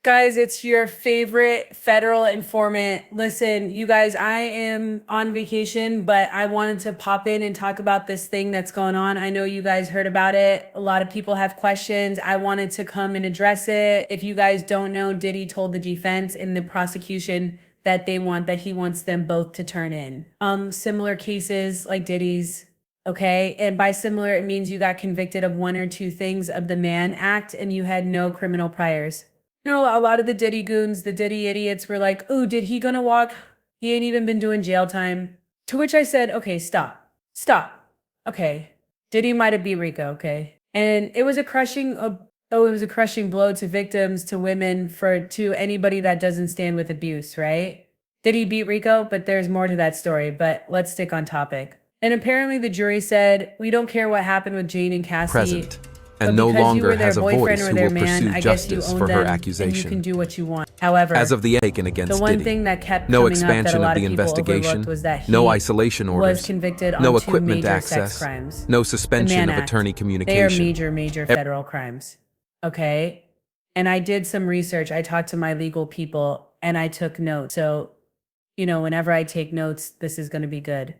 guys? It's your favorite federal informant. Listen, you guys, I am on vacation, but I wanted to pop in and talk about this thing that's going on. I know you guys heard about it. A lot of people have questions. I wanted to come and address it. If you guys don't know, Diddy told the defense in the prosecution that he wants them both to turn in. Similar cases like Diddy's. Okay. And by similar, it means you got convicted of one or two things of the Mann Act and you had no criminal priors. You know, a lot of the Diddy goons, the Diddy idiots were like, oh, did he gonna walk? He ain't even been doing jail time. To which I said, okay, stop. Stop. Okay. Diddy might have beat Rico, okay? And it was a crushing blow to victims, to women, to anybody that doesn't stand with abuse, right? Did he beat Rico? But there's more to that story, but let's stick on topic. And apparently the jury said, we don't care what happened with Jane and Cassie. Present, and no longer has a voice who will pursue justice for her accusation. You can do what you want. However, as of the taken against the one Diddy, thing that kept no coming expansion up that a lot of the of people investigation, overlooked was that he no isolation orders, was convicted on no two equipment major sex access, crimes. no suspension Mann of Act. attorney They are communication. major federal crimes. Okay? And I did some research. I talked to my legal people and I took notes. So, you know, whenever I take notes, this is going to be good.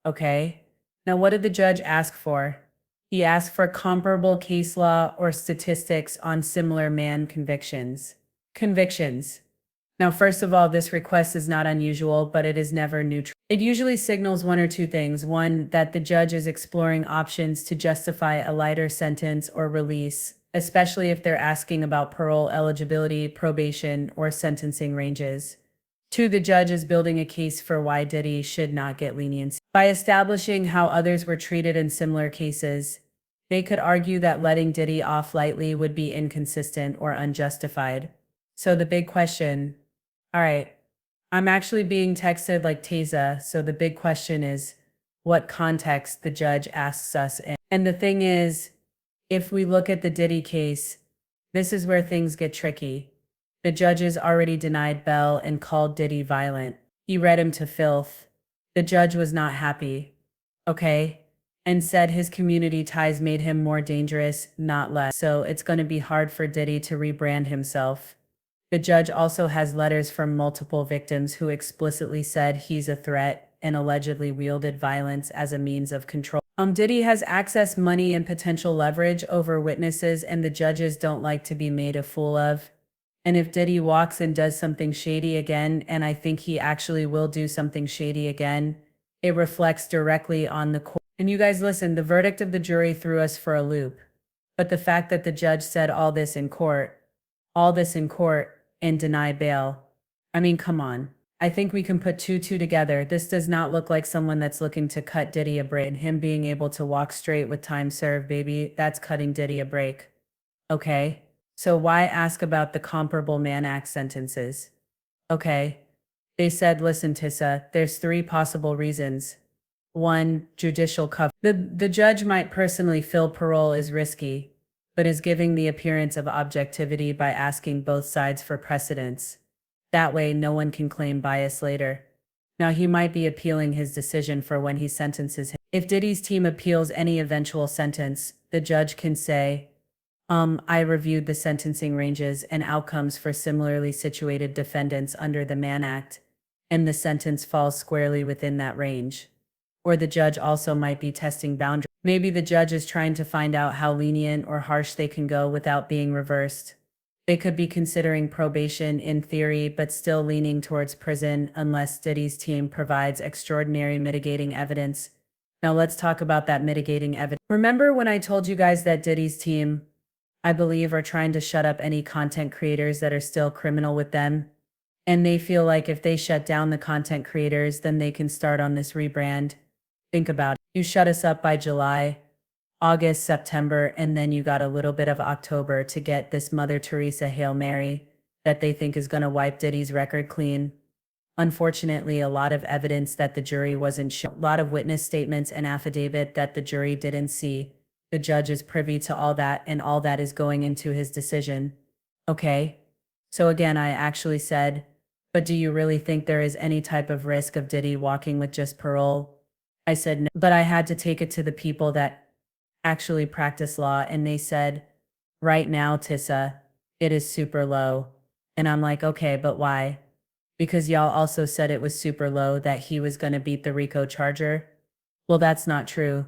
Okay? Now, what did the judge ask for? He asked for comparable case law or statistics on similar Mann convictions. Now, first of all, this request is not unusual, but it is never neutral. It usually signals one or two things. One, that the judge is exploring options to justify a lighter sentence or release, especially if they're asking about parole eligibility, probation, or sentencing ranges. Two, the judge is building a case for why Diddy should not get leniency. By establishing how others were treated in similar cases, they could argue that letting Diddy off lightly would be inconsistent or unjustified. So the big question, all right, I'm actually being texted like Teza, so the big question is what context the judge asks us in. And the thing is, if we look at the Diddy case, this is where things get tricky. The judges already denied bail and called Diddy violent. He read him to filth. The judge was not happy, okay? And said his community ties made him more dangerous, not less. So it's going to be hard for Diddy to rebrand himself. The judge also has letters from multiple victims who explicitly said he's a threat and allegedly wielded violence as a means of control. Diddy has access, money, and potential leverage over witnesses, and the judges don't like to be made a fool of. And if Diddy walks and does something shady again, and I think he actually will do something shady again, it reflects directly on the court. And you guys listen, the verdict of the jury threw us for a loop. But the fact that the judge said all this in court, and deny bail, I mean, come on. I think we can put two together. This does not look like someone that's looking to cut Diddy a break. And him being able to walk straight with time served, baby, that's cutting Diddy a break. Okay? So why ask about the comparable Mann Act sentences? Okay. They said, listen, Tissa, there's three possible reasons. One, judicial cover. The judge might personally feel parole is risky, but is giving the appearance of objectivity by asking both sides for precedence. That way, no one can claim bias later. Now, he might be appealing his decision for when he sentences him. If Diddy's team appeals any eventual sentence, the judge can say, I reviewed the sentencing ranges and outcomes for similarly situated defendants under the Mann Act, and the sentence falls squarely within that range. Or the judge also might be testing boundaries. Maybe the judge is trying to find out how lenient or harsh they can go without being reversed. They could be considering probation in theory, but still leaning towards prison unless Diddy's team provides extraordinary mitigating evidence. Now let's talk about that mitigating evidence. Remember when I told you guys that Diddy's team, I believe, are trying to shut up any content creators that are still criminal with them? And they feel like if they shut down the content creators, then they can start on this rebrand. Think about it. You shut us up by July, August, September, and then you got a little bit of October to get this Mother Teresa Hail Mary that they think is going to wipe Diddy's record clean. Unfortunately, a lot of evidence that the jury wasn't shown, a lot of witness statements and affidavit that the jury didn't see. The judge is privy to all that, and all that is going into his decision. Okay? So again, I actually said, but do you really think there is any type of risk of Diddy walking with just parole? I said no, but I had to take it to the people that actually practice law, and they said, right now, Tissa, it is super low. And I'm like, okay, but why? Because y'all also said it was super low that he was going to beat the Rico charger. Well, that's not true.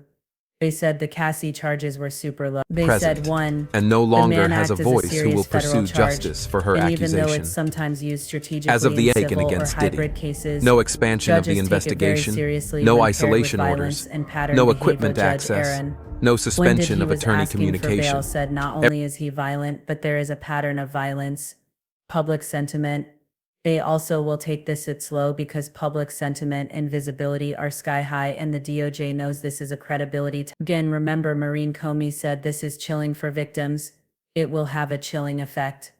They said the Cassie charges were super low. They said, one, and no the longer Mann has a Act is a voice who serious will federal pursue charge, justice for her and even though accusation. it's sometimes used strategically As of the in Aiken civil or against Diddy, hybrid cases, no expansion of the judges take it very investigation, seriously no when paired with isolation violence orders, and pattern no behavior. equipment Judge access, Aaron, no when Diddy suspension of was attorney asking for bail, communication. said not only is he violent, but there is a pattern of violence. Public sentiment. They also will take this it slow because public sentiment and visibility are sky high, and the DOJ knows this is a credibility. Again, remember Maureen Comey said this is chilling for victims. It will have a chilling effect.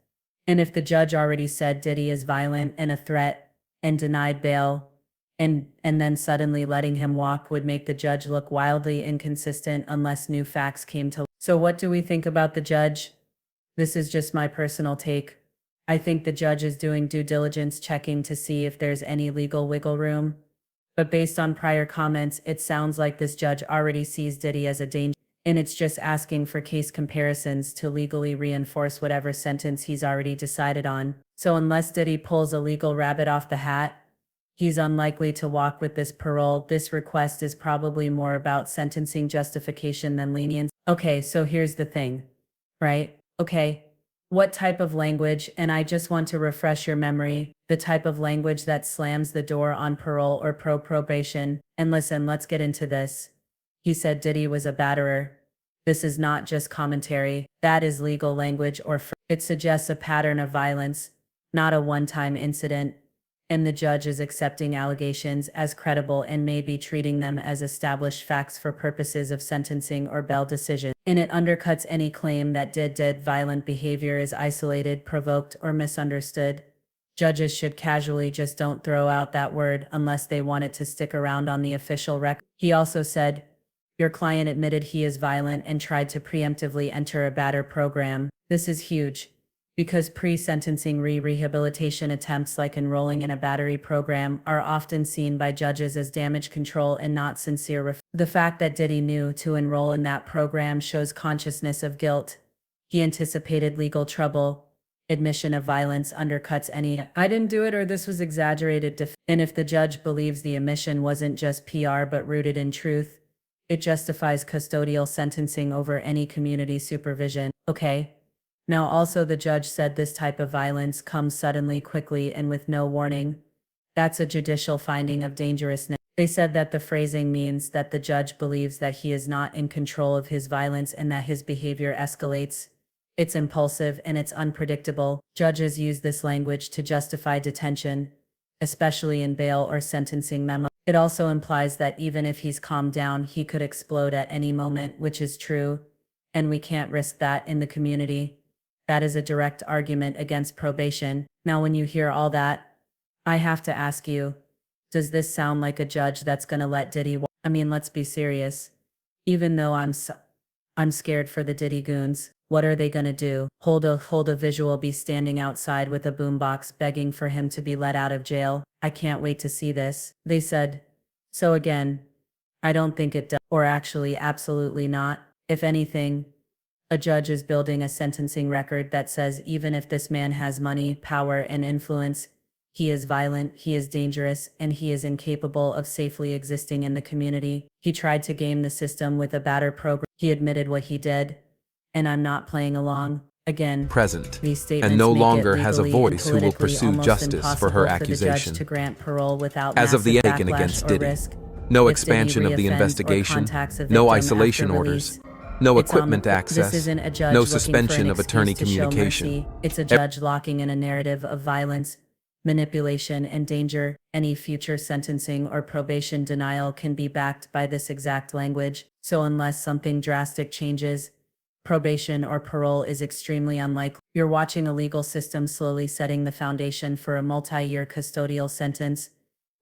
And if the judge already said Diddy is violent and a threat and denied bail, and then suddenly letting him walk would make the judge look wildly inconsistent unless new facts came to light. So what do we think about the judge? This is just my personal take. I think the judge is doing due diligence checking to see if there's any legal wiggle room. But based on prior comments, it sounds like this judge already sees Diddy as a danger, and it's just asking for case comparisons to legally reinforce whatever sentence he's already decided on. So unless Diddy pulls a legal rabbit off the hat, he's unlikely to walk with this parole. This request is probably more about sentencing justification than lenience. Okay, so here's the thing, right? Okay. What type of language, and I just want to refresh your memory, the type of language that slams the door on parole or probation. And listen, let's get into this. He said Diddy was a batterer. This is not just commentary. That is legal language it suggests a pattern of violence, not a one-time incident. And the judge is accepting allegations as credible and may be treating them as established facts for purposes of sentencing or bail decision. And it undercuts any claim that did violent behavior is isolated, provoked, or misunderstood. Judges should casually just don't throw out that word unless they want it to stick around on the official record. He also said, your client admitted he is violent and tried to preemptively enter a batter program. This is huge, because pre-sentencing rehabilitation attempts like enrolling in a battery program are often seen by judges as damage control and not sincere. The fact that Diddy knew to enroll in that program shows consciousness of guilt. He anticipated legal trouble. Admission of violence undercuts any "I didn't do it" or "this was exaggerated" and if the judge believes the admission wasn't just PR but rooted in truth, it justifies custodial sentencing over any community supervision. Okay. Now also the judge said this type of violence comes suddenly, quickly, and with no warning. That's a judicial finding of dangerousness. They said that the phrasing means that the judge believes that he is not in control of his violence and that his behavior escalates. It's impulsive and it's unpredictable. Judges use this language to justify detention, especially in bail or sentencing memos. It also implies that even if he's calmed down, he could explode at any moment, which is true, and we can't risk that in the community. That is a direct argument against probation. Now, when you hear all that, I have to ask you, does this sound like a judge that's gonna let Diddy walk? I mean, let's be serious. Even though I'm scared for the Diddy goons. What are they gonna do? Hold a visual, be standing outside with a boombox begging for him to be let out of jail. I can't wait to see this. They said. So again, I don't think it does, or actually absolutely not. If anything, a judge is building a sentencing record that says even if this man has money, power, and influence, he is violent, he is dangerous, and he is incapable of safely existing in the community. He tried to game the system with a batter program. He admitted what he did, and I'm not playing along. Again, Present, these statements and no make longer it has a legally and voice who will politically pursue almost justice for her impossible for the judge accusation. to grant parole without As of the massive Aiken backlash against or Diddy, risk. no If Diddy expansion of the reoffends or investigation, contacts a no victim isolation after orders, release, no it's on the- equipment access, This isn't a judge no looking for an suspension of attorney excuse to show communication. mercy. It's a judge locking in a narrative of violence, manipulation, and danger. Any future sentencing or probation denial can be backed by this exact language. So unless something drastic changes, probation or parole is extremely unlikely. You're watching a legal system slowly setting the foundation for a multi-year custodial sentence,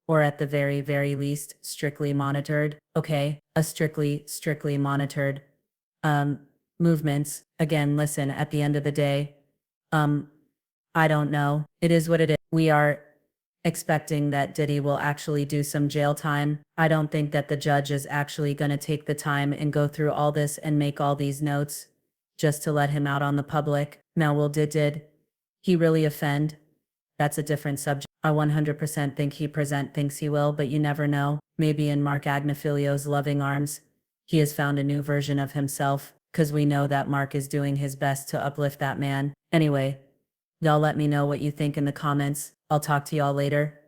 or at the very, very least, strictly monitored. Okay, a strictly monitored movements. Again, listen, at the end of the day, I don't know. It is what it is. We are expecting that Diddy will actually do some jail time. I don't think that the judge is actually going to take the time and go through all this and make all these notes just to let him out on the public. Now, will did he really offend? That's a different subject. I 100% think he thinks he will, but you never know. Maybe in Mark Agnifilio's loving arms, he has found a new version of himself, cause we know that Mark is doing his best to uplift that man. Anyway, y'all let me know what you think in the comments. I'll talk to y'all later.